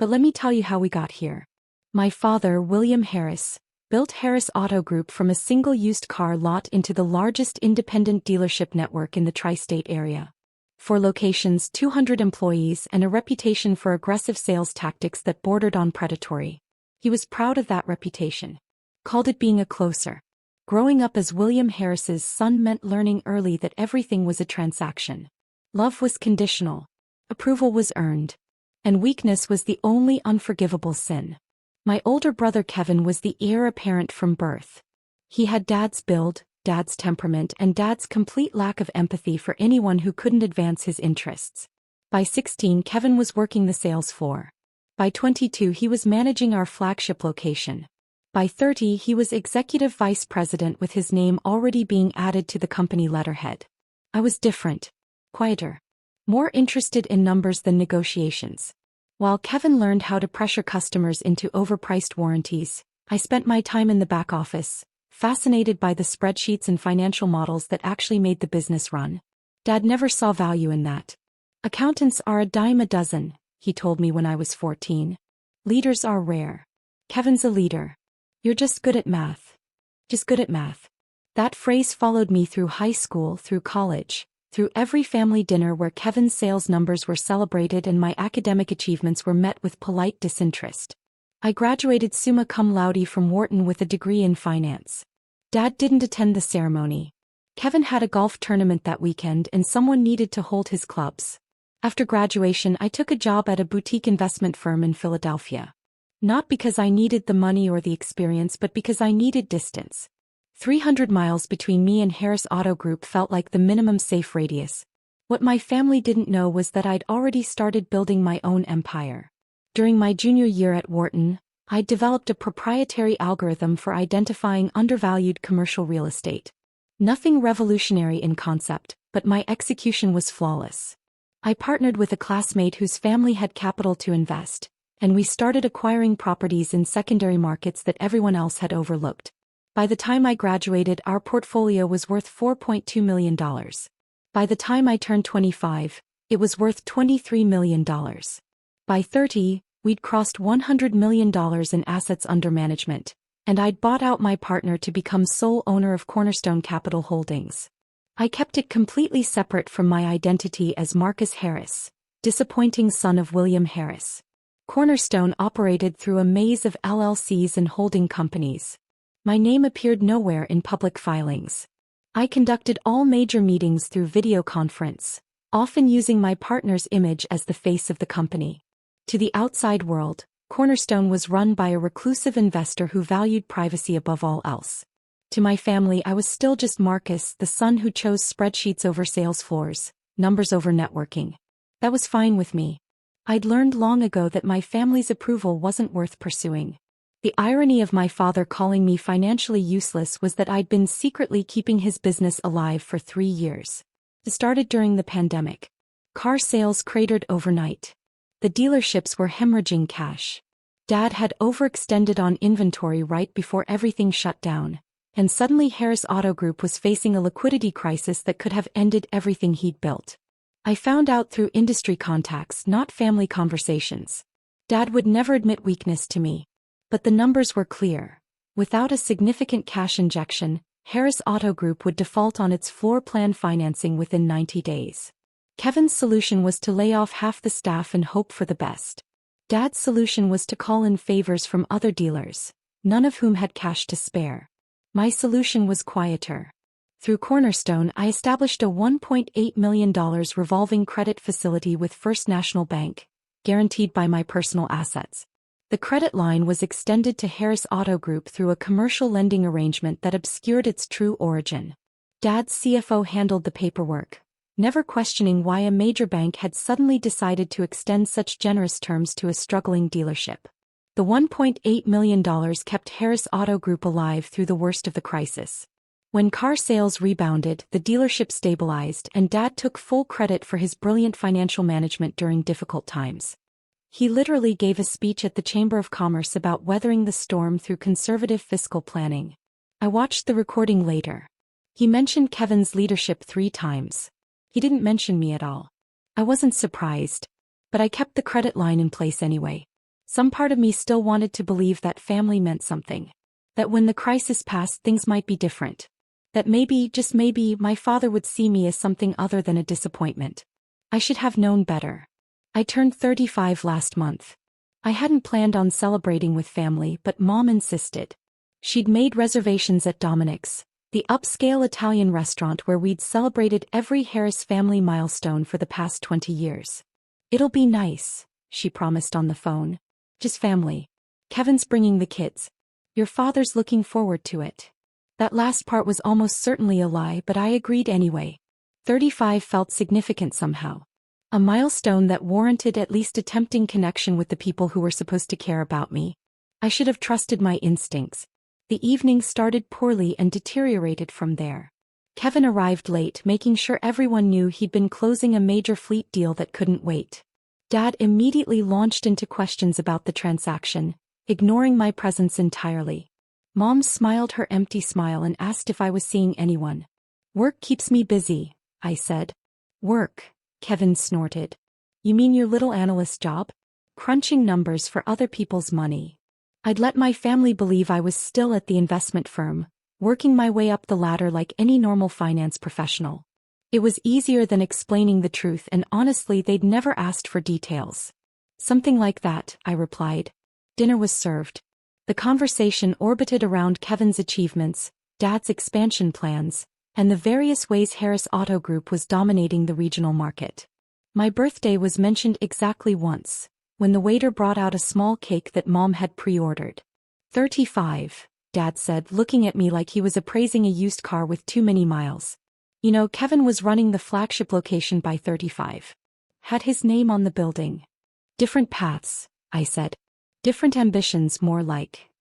But let me tell you how we got here. My father, William Harris, built Harris Auto Group from a single used car lot into the largest independent dealership network in the tri-state area. 4 locations, 200 employees, and a reputation for aggressive sales tactics that bordered on predatory. He was proud of that reputation. Called it being a closer. Growing up as William Harris's son meant learning early that everything was a transaction. Love was conditional. Approval was earned. And weakness was the only unforgivable sin. My older brother Kevin was the heir apparent from birth. He had Dad's build, Dad's temperament, and Dad's complete lack of empathy for anyone who couldn't advance his interests. By 16, Kevin was working the sales floor. By 22, he was managing our flagship location. By 30, he was executive vice president with his name already being added to the company letterhead. I was different. Quieter. More interested in numbers than negotiations. While Kevin learned how to pressure customers into overpriced warranties, I spent my time in the back office, fascinated by the spreadsheets and financial models that actually made the business run. Dad never saw value in that. Accountants are a dime a dozen, he told me when I was 14. Leaders are rare. Kevin's a leader. You're just good at math. Just good at math. That phrase followed me through high school, through college, through every family dinner where Kevin's sales numbers were celebrated and my academic achievements were met with polite disinterest. I graduated summa cum laude from Wharton with a degree in finance. Dad didn't attend the ceremony. Kevin had a golf tournament that weekend and someone needed to hold his clubs. After graduation, I took a job at a boutique investment firm in Philadelphia. Not because I needed the money or the experience, but because I needed distance. 300 miles between me and Harris Auto Group felt like the minimum safe radius. What my family didn't know was that I'd already started building my own empire. During my junior year at Wharton, I'd developed a proprietary algorithm for identifying undervalued commercial real estate. Nothing revolutionary in concept, but my execution was flawless. I partnered with a classmate whose family had capital to invest, and we started acquiring properties in secondary markets that everyone else had overlooked. By the time I graduated, our portfolio was worth $4.2 million. By the time I turned 25, it was worth $23 million. By 30, we'd crossed $100 million in assets under management, and I'd bought out my partner to become sole owner of Cornerstone Capital Holdings. I kept it completely separate from my identity as Marcus Harris, disappointing son of William Harris. Cornerstone operated through a maze of LLCs and holding companies. My name appeared nowhere in public filings. I conducted all major meetings through video conference, often using my partner's image as the face of the company. To the outside world, Cornerstone was run by a reclusive investor who valued privacy above all else. To my family, I was still just Marcus, the son who chose spreadsheets over sales floors, numbers over networking. That was fine with me. I'd learned long ago that my family's approval wasn't worth pursuing. The irony of my father calling me financially useless was that I'd been secretly keeping his business alive for 3 years. It started during the pandemic. Car sales cratered overnight. The dealerships were hemorrhaging cash. Dad had overextended on inventory right before everything shut down, and suddenly Harris Auto Group was facing a liquidity crisis that could have ended everything he'd built. I found out through industry contacts, not family conversations. Dad would never admit weakness to me. But the numbers were clear. Without a significant cash injection, Harris Auto Group would default on its floor plan financing within 90 days. Kevin's solution was to lay off half the staff and hope for the best. Dad's solution was to call in favors from other dealers, none of whom had cash to spare. My solution was quieter. Through Cornerstone, I established a $1.8 million revolving credit facility with First National Bank, guaranteed by my personal assets. The credit line was extended to Harris Auto Group through a commercial lending arrangement that obscured its true origin. Dad's CFO handled the paperwork, never questioning why a major bank had suddenly decided to extend such generous terms to a struggling dealership. The $1.8 million kept Harris Auto Group alive through the worst of the crisis. When car sales rebounded, the dealership stabilized, and Dad took full credit for his brilliant financial management during difficult times. He literally gave a speech at the Chamber of Commerce about weathering the storm through conservative fiscal planning. I watched the recording later. He mentioned Kevin's leadership 3 times. He didn't mention me at all. I wasn't surprised. But I kept the credit line in place anyway. Some part of me still wanted to believe that family meant something. That when the crisis passed, things might be different. That maybe, just maybe, my father would see me as something other than a disappointment. I should have known better. I turned 35 last month. I hadn't planned on celebrating with family, but Mom insisted. She'd made reservations at Dominic's, the upscale Italian restaurant where we'd celebrated every Harris family milestone for the past 20 years. "It'll be nice," she promised on the phone. "Just family. Kevin's bringing the kids. Your father's looking forward to it." That last part was almost certainly a lie, but I agreed anyway. 35 felt significant somehow. A milestone that warranted at least a tempting connection with the people who were supposed to care about me. I should have trusted my instincts. The evening started poorly and deteriorated from there. Kevin arrived late, making sure everyone knew he'd been closing a major fleet deal that couldn't wait. Dad immediately launched into questions about the transaction, ignoring my presence entirely. Mom smiled her empty smile and asked if I was seeing anyone. "Work keeps me busy," I said. "Work?" Kevin snorted. "You mean your little analyst job? Crunching numbers for other people's money." I'd let my family believe I was still at the investment firm, working my way up the ladder like any normal finance professional. It was easier than explaining the truth, and honestly they'd never asked for details. "Something like that," I replied. Dinner was served. The conversation orbited around Kevin's achievements, Dad's expansion plans, and the various ways Harris Auto Group was dominating the regional market. My birthday was mentioned exactly once, when the waiter brought out a small cake that Mom had pre-ordered. 35, Dad said, looking at me like he was appraising a used car with too many miles. You know, Kevin was running the flagship location by 35. Had his name on the building. Different paths, I said. Different ambitions, more like.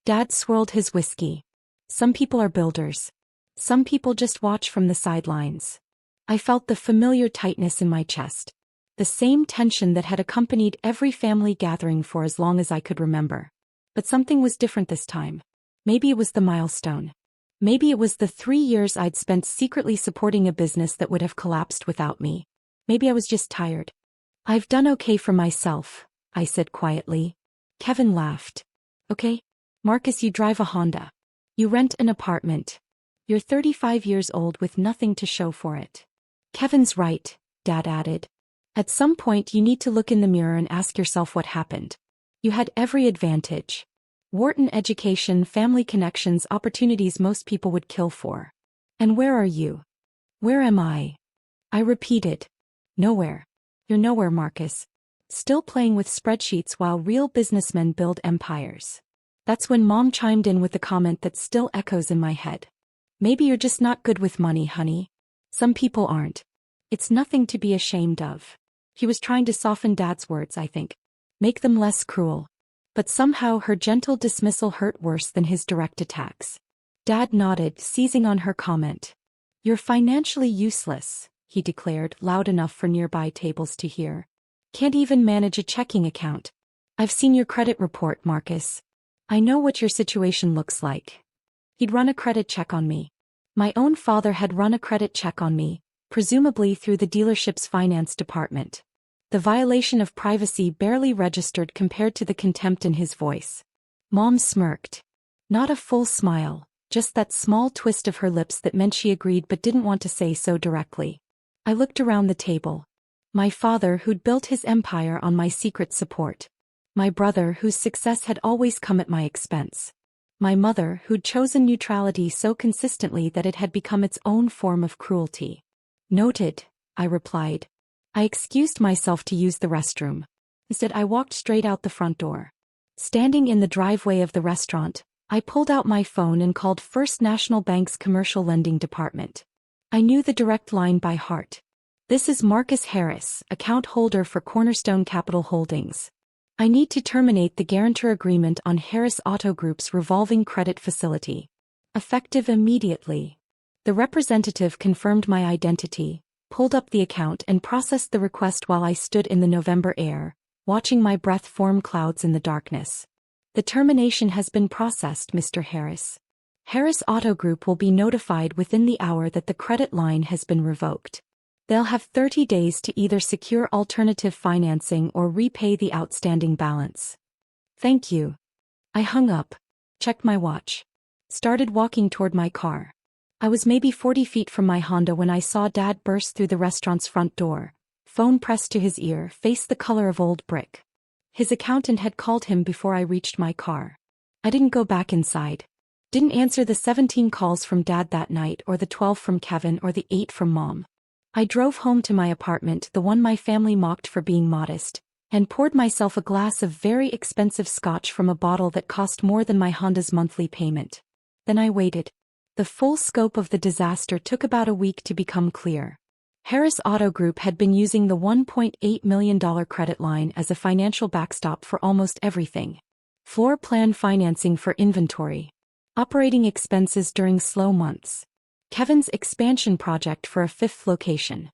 Dad swirled his whiskey. Some people are builders. Some people just watch from the sidelines. I felt the familiar tightness in my chest. The same tension that had accompanied every family gathering for as long as I could remember. But something was different this time. Maybe it was the milestone. Maybe it was the 3 years I'd spent secretly supporting a business that would have collapsed without me. Maybe I was just tired. "I've done okay for myself," I said quietly. Kevin laughed. "Okay? Marcus, you drive a Honda. You rent an apartment. You're 35 years old with nothing to show for it." "Kevin's right," Dad added. "At some point you need to look in the mirror and ask yourself what happened. You had every advantage. Wharton education, family connections, opportunities most people would kill for. And where are you? Where am I?" I repeated. "Nowhere. You're nowhere, Marcus. Still playing with spreadsheets while real businessmen build empires." That's when Mom chimed in with a comment that still echoes in my head. "Maybe you're just not good with money, honey. Some people aren't. It's nothing to be ashamed of." He was trying to soften Dad's words, I think. Make them less cruel. But somehow her gentle dismissal hurt worse than his direct attacks. Dad nodded, seizing on her comment. "You're financially useless," he declared, loud enough for nearby tables to hear. "Can't even manage a checking account. I've seen your credit report, Marcus. I know what your situation looks like." He'd run a credit check on me. My own father had run a credit check on me, presumably through the dealership's finance department. The violation of privacy barely registered compared to the contempt in his voice. Mom smirked. Not a full smile, just that small twist of her lips that meant she agreed but didn't want to say so directly. I looked around the table. My father, who'd built his empire on my secret support. My brother, whose success had always come at my expense. My mother, who'd chosen neutrality so consistently that it had become its own form of cruelty. "Noted," I replied. I excused myself to use the restroom. Instead, I walked straight out the front door. Standing in the driveway of the restaurant, I pulled out my phone and called First National Bank's commercial lending department. I knew the direct line by heart. "This is Marcus Harris, account holder for Cornerstone Capital Holdings. I need to terminate the guarantor agreement on Harris Auto Group's revolving credit facility. Effective immediately." The representative confirmed my identity, pulled up the account and processed the request while I stood in the November air, watching my breath form clouds in the darkness. "The termination has been processed, Mr. Harris. Harris Auto Group will be notified within the hour that the credit line has been revoked. They'll have 30 days to either secure alternative financing or repay the outstanding balance." Thank you. I hung up, checked my watch, started walking toward my car. I was maybe 40 feet from my Honda when I saw Dad burst through the restaurant's front door, phone pressed to his ear, face the color of old brick. His accountant had called him before I reached my car. I didn't go back inside. Didn't answer the 17 calls from Dad that night, or the 12 from Kevin, or the 8 from Mom. I drove home to my apartment, the one my family mocked for being modest, and poured myself a glass of very expensive scotch from a bottle that cost more than my Honda's monthly payment. Then I waited. The full scope of the disaster took about a week to become clear. Harris Auto Group had been using the $1.8 million credit line as a financial backstop for almost everything. Floor plan financing for inventory, operating expenses during slow months, Kevin's expansion project for a 5th location.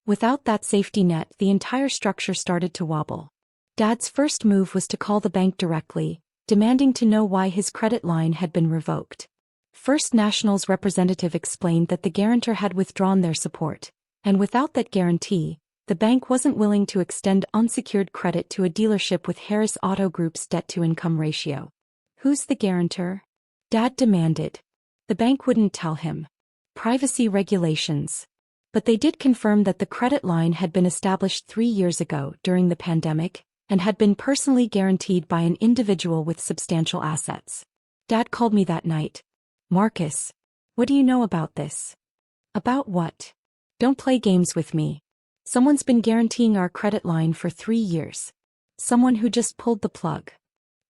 Without that safety net, the entire structure started to wobble. Dad's first move was to call the bank directly, demanding to know why his credit line had been revoked. First National's representative explained that the guarantor had withdrawn their support, and without that guarantee, the bank wasn't willing to extend unsecured credit to a dealership with Harris Auto Group's debt-to-income ratio. Who's the guarantor? Dad demanded. The bank wouldn't tell him. Privacy regulations. But they did confirm that the credit line had been established 3 years ago during the pandemic, and had been personally guaranteed by an individual with substantial assets. Dad called me that night. Marcus, what do you know about this? About what? Don't play games with me. Someone's been guaranteeing our credit line for 3 years. Someone who just pulled the plug.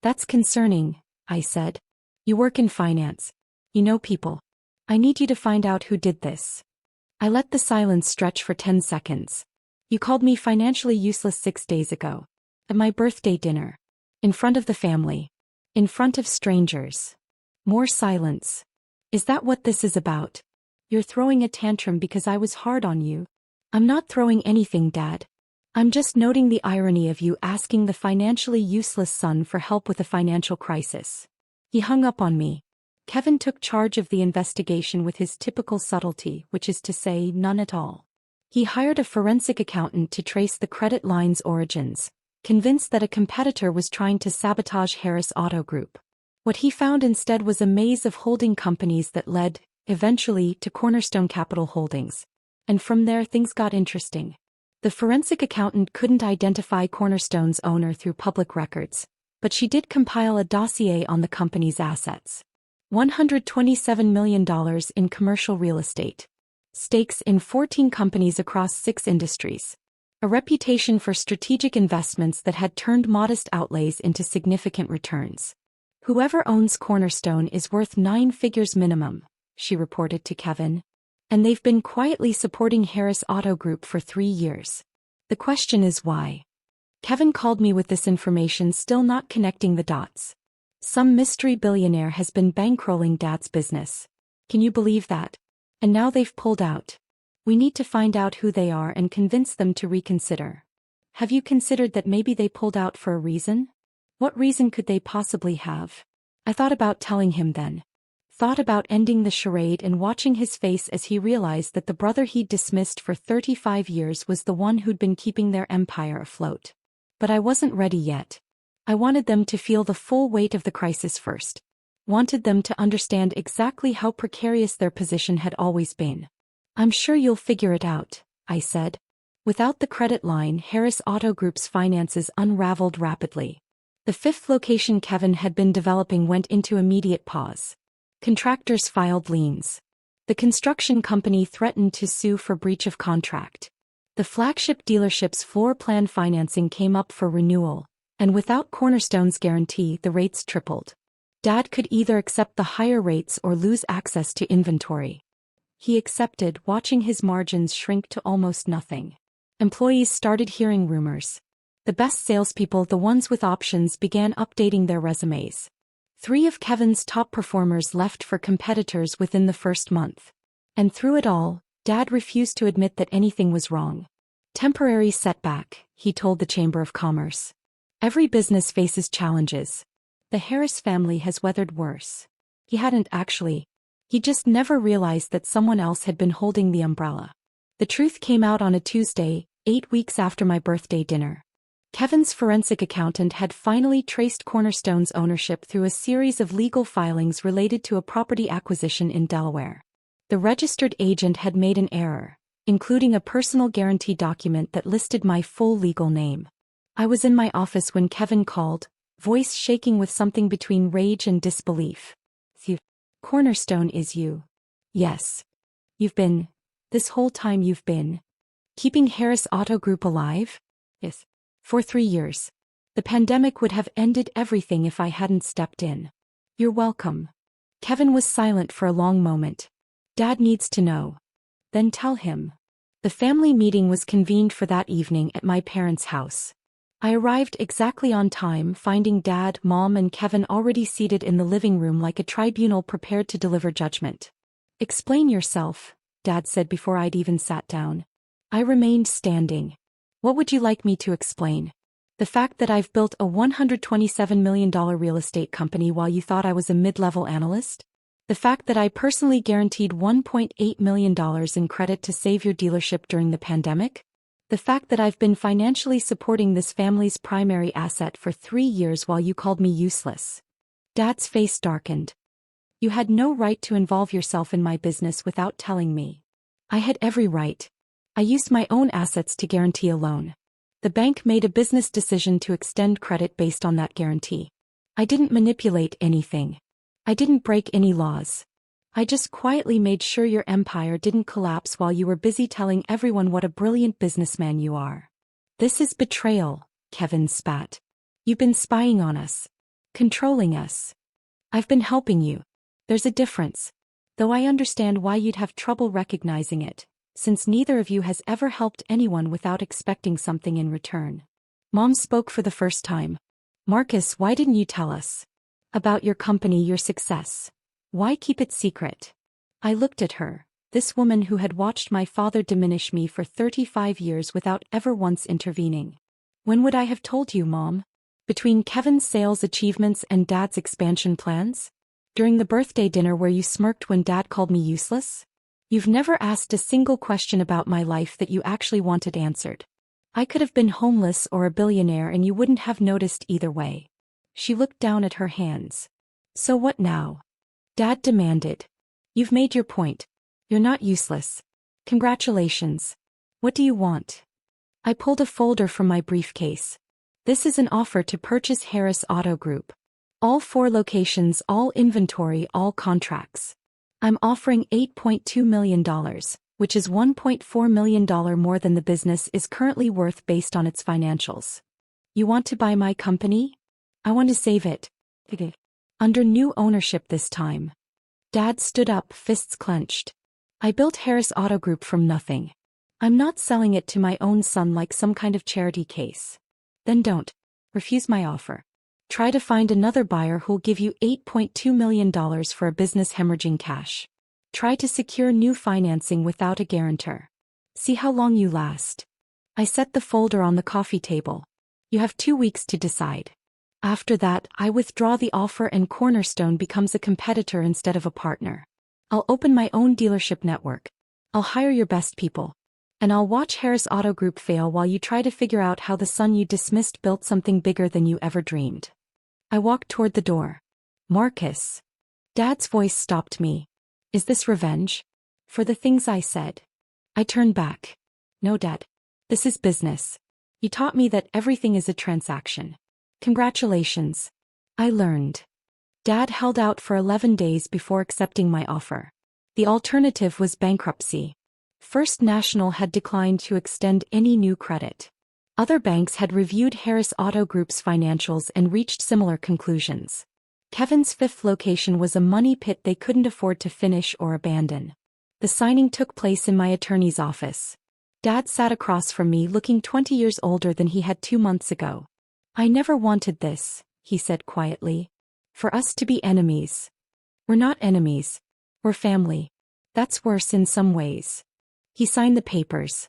That's concerning, I said. You work in finance. You know people. I need you to find out who did this. I let the silence stretch for 10 seconds. You called me financially useless 6 days ago. At my birthday dinner. In front of the family. In front of strangers. More silence. Is that what this is about? You're throwing a tantrum because I was hard on you. I'm not throwing anything, Dad. I'm just noting the irony of you asking the financially useless son for help with a financial crisis. He hung up on me. Kevin took charge of the investigation with his typical subtlety, which is to say, none at all. He hired a forensic accountant to trace the credit line's origins, convinced that a competitor was trying to sabotage Harris Auto Group. What he found instead was a maze of holding companies that led, eventually, to Cornerstone Capital Holdings. And from there things got interesting. The forensic accountant couldn't identify Cornerstone's owner through public records, but she did compile a dossier on the company's assets. $127 million in commercial real estate. Stakes in 14 companies across 6 industries. A reputation for strategic investments that had turned modest outlays into significant returns. Whoever owns Cornerstone is worth 9 figures minimum, she reported to Kevin. And they've been quietly supporting Harris Auto Group for 3 years. The question is why? Kevin called me with this information, still not connecting the dots. Some mystery billionaire has been bankrolling Dad's business. Can you believe that? And now they've pulled out. We need to find out who they are and convince them to reconsider. Have you considered that maybe they pulled out for a reason? What reason could they possibly have? I thought about telling him then. Thought about ending the charade and watching his face as he realized that the brother he'd dismissed for 35 years was the one who'd been keeping their empire afloat. But I wasn't ready yet. I wanted them to feel the full weight of the crisis first. Wanted them to understand exactly how precarious their position had always been. I'm sure you'll figure it out, I said. Without the credit line, Harris Auto Group's finances unraveled rapidly. The 5th location Kevin had been developing went into immediate pause. Contractors filed liens. The construction company threatened to sue for breach of contract. The flagship dealership's floor plan financing came up for renewal, and without Cornerstone's guarantee, the rates tripled. Dad could either accept the higher rates or lose access to inventory. He accepted, watching his margins shrink to almost nothing. Employees started hearing rumors. The best salespeople, the ones with options, began updating their resumes. 3 of Kevin's top performers left for competitors within the first month. And through it all, Dad refused to admit that anything was wrong. Temporary setback, he told the Chamber of Commerce. Every business faces challenges. The Harris family has weathered worse. He hadn't actually. He just never realized that someone else had been holding the umbrella. The truth came out on a Tuesday, 8 weeks after my birthday dinner. Kevin's forensic accountant had finally traced Cornerstone's ownership through a series of legal filings related to a property acquisition in Delaware. The registered agent had made an error, including a personal guarantee document that listed my full legal name. I was in my office when Kevin called, voice shaking with something between rage and disbelief. Cornerstone is you. Yes. This whole time you've been keeping Harris Auto Group alive? Yes. For 3 years. The pandemic would have ended everything if I hadn't stepped in. You're welcome. Kevin was silent for a long moment. Dad needs to know. Then tell him. The family meeting was convened for that evening at my parents' house. I arrived exactly on time, finding Dad, Mom, and Kevin already seated in the living room like a tribunal prepared to deliver judgment. Explain yourself, Dad said before I'd even sat down. I remained standing. What would you like me to explain? The fact that I've built a $127 million real estate company while you thought I was a mid-level analyst? The fact that I personally guaranteed $1.8 million in credit to save your dealership during the pandemic? The fact that I've been financially supporting this family's primary asset for 3 years while you called me useless? Dad's face darkened. You had no right to involve yourself in my business without telling me. I had every right. I used my own assets to guarantee a loan. The bank made a business decision to extend credit based on that guarantee. I didn't manipulate anything. I didn't break any laws. I just quietly made sure your empire didn't collapse while you were busy telling everyone what a brilliant businessman you are. This is betrayal, Kevin spat. You've been spying on us. Controlling us. I've been helping you. There's a difference. Though I understand why you'd have trouble recognizing it, since neither of you has ever helped anyone without expecting something in return. Mom spoke for the first time. Marcus, why didn't you tell us? About your company, your success. Why keep it secret? I looked at her, this woman who had watched my father diminish me for 35 years without ever once intervening. When would I have told you, Mom? Between Kevin's sales achievements and Dad's expansion plans? During the birthday dinner where you smirked when Dad called me useless? You've never asked a single question about my life that you actually wanted answered. I could have been homeless or a billionaire and you wouldn't have noticed either way. She looked down at her hands. So what now? Dad demanded. You've made your point. You're not useless. Congratulations. What do you want? I pulled a folder from my briefcase. This is an offer to purchase Harris Auto Group. All 4 locations, all inventory, all contracts. I'm offering $8.2 million, which is $1.4 million more than the business is currently worth based on its financials. You want to buy my company? I want to save it. Under new ownership this time. Dad stood up, fists clenched. I built Harris Auto Group from nothing. I'm not selling it to my own son like some kind of charity case. Then don't. Refuse my offer. Try to find another buyer who'll give you $8.2 million for a business hemorrhaging cash. Try to secure new financing without a guarantor. See how long you last. I set the folder on the coffee table. You have 2 weeks to decide. After that, I withdraw the offer and Cornerstone becomes a competitor instead of a partner. I'll open my own dealership network. I'll hire your best people. And I'll watch Harris Auto Group fail while you try to figure out how the son you dismissed built something bigger than you ever dreamed. I walked toward the door. Marcus. Dad's voice stopped me. Is this revenge? For the things I said? I turned back. No, Dad. This is business. You taught me that everything is a transaction. Congratulations. I learned. Dad held out for 11 days before accepting my offer. The alternative was bankruptcy. First National had declined to extend any new credit. Other banks had reviewed Harris Auto Group's financials and reached similar conclusions. Kevin's 5th location was a money pit they couldn't afford to finish or abandon. The signing took place in my attorney's office. Dad sat across from me looking 20 years older than he had 2 months ago. I never wanted this, he said quietly. For us to be enemies. We're not enemies. We're family. That's worse in some ways. He signed the papers.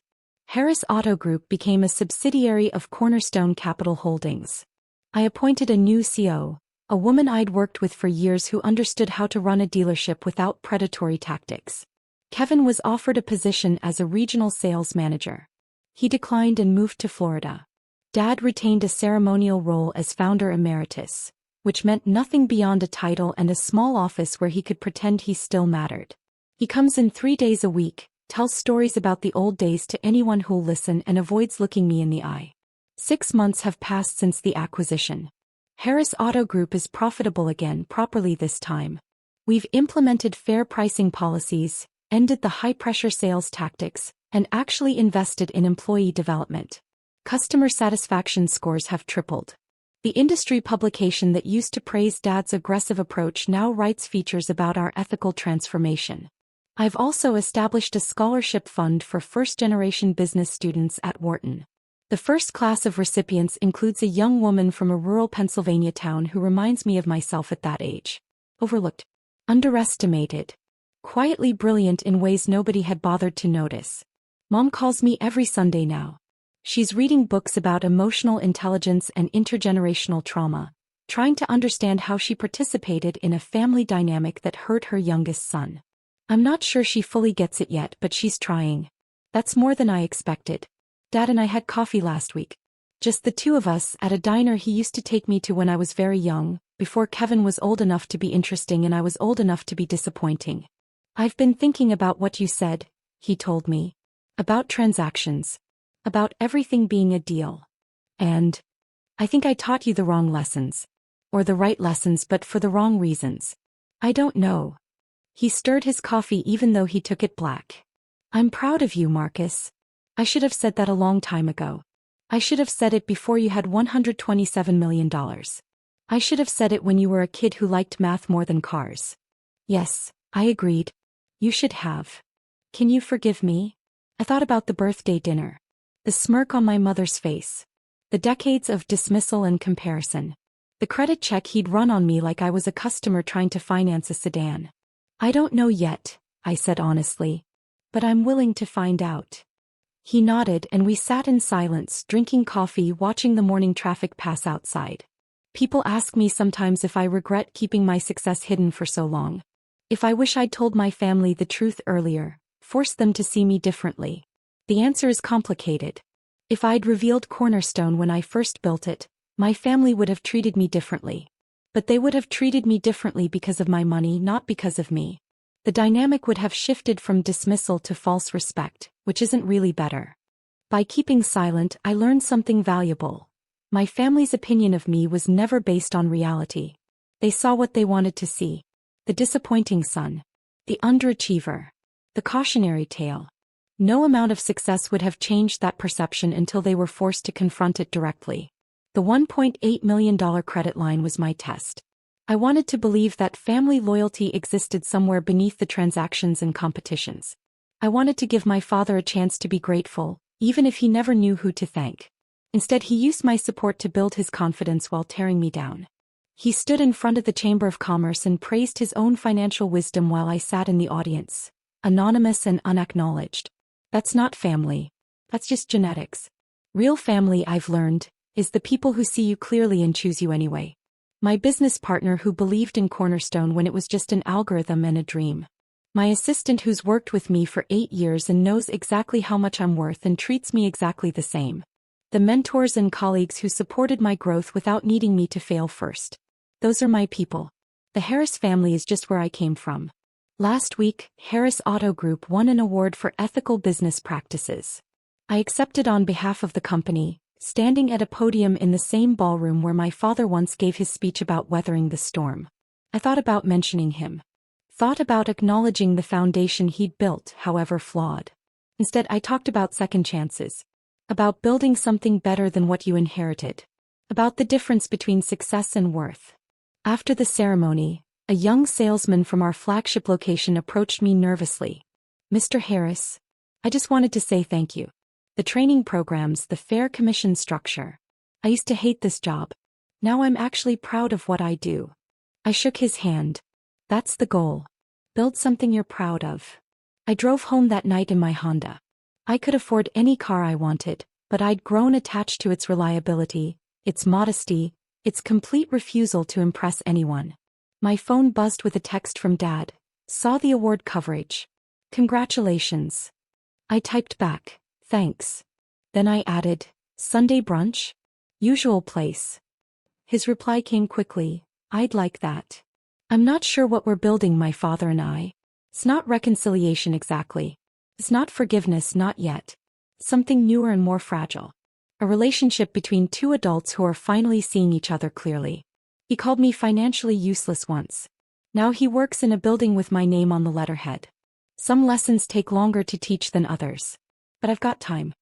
Harris Auto Group became a subsidiary of Cornerstone Capital Holdings. I appointed a new CO, a woman I'd worked with for years who understood how to run a dealership without predatory tactics. Kevin was offered a position as a regional sales manager. He declined and moved to Florida. Dad retained a ceremonial role as founder emeritus, which meant nothing beyond a title and a small office where he could pretend he still mattered. He comes in 3 days a week, tells stories about the old days to anyone who'll listen, and avoids looking me in the eye. 6 months have passed since the acquisition. Harris Auto Group is profitable again, properly this time. We've implemented fair pricing policies, ended the high-pressure sales tactics, and actually invested in employee development. Customer satisfaction scores have tripled. The industry publication that used to praise Dad's aggressive approach now writes features about our ethical transformation. I've also established a scholarship fund for first-generation business students at Wharton. The first class of recipients includes a young woman from a rural Pennsylvania town who reminds me of myself at that age. Overlooked. Underestimated. Quietly brilliant in ways nobody had bothered to notice. Mom calls me every Sunday now. She's reading books about emotional intelligence and intergenerational trauma, trying to understand how she participated in a family dynamic that hurt her youngest son. I'm not sure she fully gets it yet, but she's trying. That's more than I expected. Dad and I had coffee last week. Just the two of us at a diner he used to take me to when I was very young, before Kevin was old enough to be interesting and I was old enough to be disappointing. I've been thinking about what you said, he told me. About transactions. About everything being a deal. And I think I taught you the wrong lessons. Or the right lessons, but for the wrong reasons. I don't know. He stirred his coffee even though he took it black. I'm proud of you, Marcus. I should have said that a long time ago. I should have said it before you had $127 million. I should have said it when you were a kid who liked math more than cars. Yes, I agreed. You should have. Can you forgive me? I thought about the birthday dinner. The smirk on my mother's face. The decades of dismissal and comparison. The credit check he'd run on me like I was a customer trying to finance a sedan. I don't know yet, I said honestly. But I'm willing to find out. He nodded and we sat in silence, drinking coffee, watching the morning traffic pass outside. People ask me sometimes if I regret keeping my success hidden for so long. If I wish I'd told my family the truth earlier, forced them to see me differently. The answer is complicated. If I'd revealed Cornerstone when I first built it, my family would have treated me differently. But they would have treated me differently because of my money, not because of me. The dynamic would have shifted from dismissal to false respect, which isn't really better. By keeping silent, I learned something valuable. My family's opinion of me was never based on reality. They saw what they wanted to see. The disappointing son. The underachiever. The cautionary tale. No amount of success would have changed that perception until they were forced to confront it directly. The $1.8 million credit line was my test. I wanted to believe that family loyalty existed somewhere beneath the transactions and competitions. I wanted to give my father a chance to be grateful, even if he never knew who to thank. Instead, he used my support to build his confidence while tearing me down. He stood in front of the Chamber of Commerce and praised his own financial wisdom while I sat in the audience, anonymous and unacknowledged. That's not family. That's just genetics. Real family, I've learned, is the people who see you clearly and choose you anyway. My business partner who believed in Cornerstone when it was just an algorithm and a dream. My assistant who's worked with me for 8 years and knows exactly how much I'm worth and treats me exactly the same. The mentors and colleagues who supported my growth without needing me to fail first. Those are my people. The Harris family is just where I came from. Last week, Harris Auto Group won an award for ethical business practices. I accepted on behalf of the company, standing at a podium in the same ballroom where my father once gave his speech about weathering the storm. I thought about mentioning him. Thought about acknowledging the foundation he'd built, however flawed. Instead, I talked about second chances. About building something better than what you inherited. About the difference between success and worth. After the ceremony, a young salesman from our flagship location approached me nervously. Mr. Harris, I just wanted to say thank you. The training programs, the fair commission structure. I used to hate this job. Now I'm actually proud of what I do. I shook his hand. That's the goal. Build something you're proud of. I drove home that night in my Honda. I could afford any car I wanted, but I'd grown attached to its reliability, its modesty, its complete refusal to impress anyone. My phone buzzed with a text from Dad. Saw the award coverage. Congratulations. I typed back. Thanks. Then I added, Sunday brunch? Usual place. His reply came quickly. I'd like that. I'm not sure what we're building, my father and I. It's not reconciliation exactly. It's not forgiveness, not yet. Something newer and more fragile. A relationship between two adults who are finally seeing each other clearly. He called me financially useless once. Now he works in a building with my name on the letterhead. Some lessons take longer to teach than others. But I've got time.